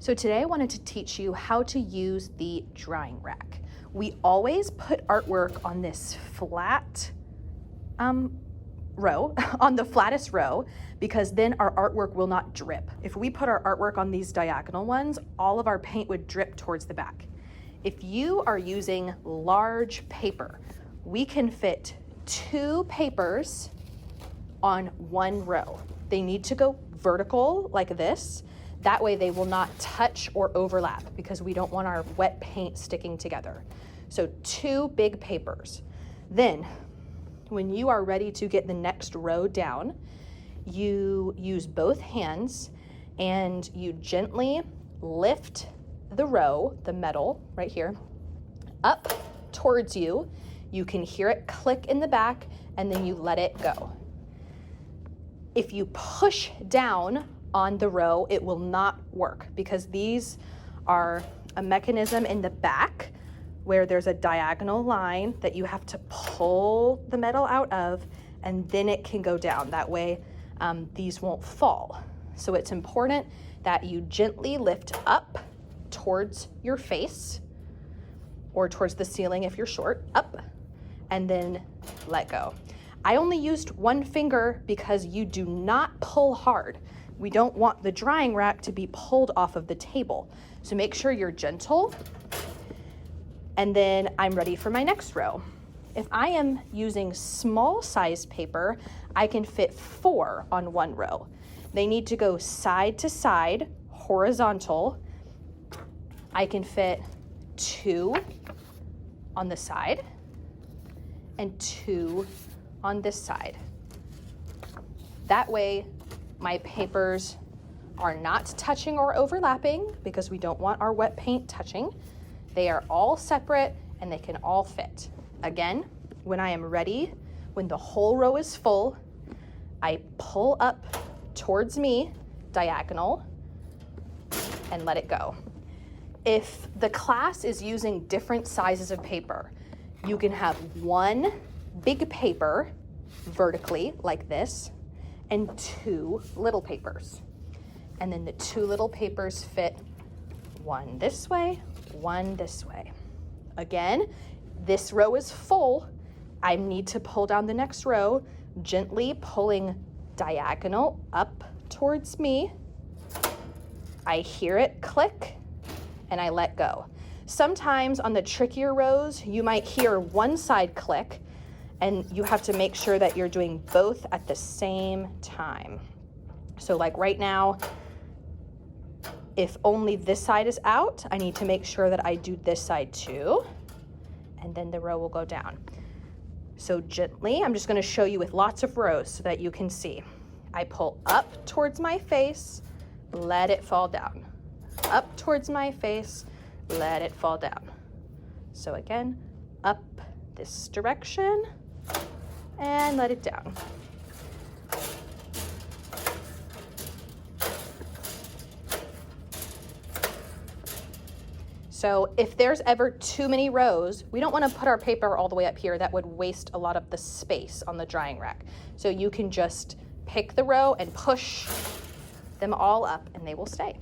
So today I wanted to teach you how to use the drying rack. We always put artwork on this flat row, on the flattest row, because then our artwork will not drip. If we put our artwork on these diagonal ones, all of our paint would drip towards the back. If you are using large paper, we can fit 2 papers on 1 row. They need to go vertical like this. That way they will not touch or overlap because we don't want our wet paint sticking together. So 2 big papers. Then when you are ready to get the next row down, you use both hands and you gently lift the row, the metal right here, up towards you. You can hear it click in the back and then you let it go. If you push down on the row, it will not work because these are a mechanism in the back where there's a diagonal line that you have to pull the metal out of, and then it can go down. That way these won't fall. So it's important that you gently lift up towards your face or towards the ceiling if you're short, up, and then let go. I only used 1 finger because you do not pull hard. We don't want the drying rack to be pulled off of the table. So make sure you're gentle. And then I'm ready for my next row. If I am using small size paper, I can fit 4 on 1 row. They need to go side to side, horizontal. I can fit 2 on the side and 2 on this side. That way, my papers are not touching or overlapping because we don't want our wet paint touching. They are all separate and they can all fit. Again, when I am ready, when the whole row is full, I pull up towards me, diagonal, and let it go. If the class is using different sizes of paper, you can have 1 big paper vertically like this, and 2 little papers. And then the 2 little papers fit 1 this way, 1 this way. Again, this row is full. I need to pull down the next row, gently pulling diagonal up towards me. I hear it click and I let go. Sometimes on the trickier rows, you might hear one side click and you have to make sure that you're doing both at the same time. So like right now, if only this side is out, I need to make sure that I do this side too, and then the row will go down. So gently, I'm just gonna show you with lots of rows so that you can see. I pull up towards my face, let it fall down. Up towards my face, let it fall down. So again, up this direction, and let it down. So if there's ever too many rows, we don't want to put our paper all the way up here. That would waste a lot of the space on the drying rack. So you can just pick the row and push them all up and they will stay.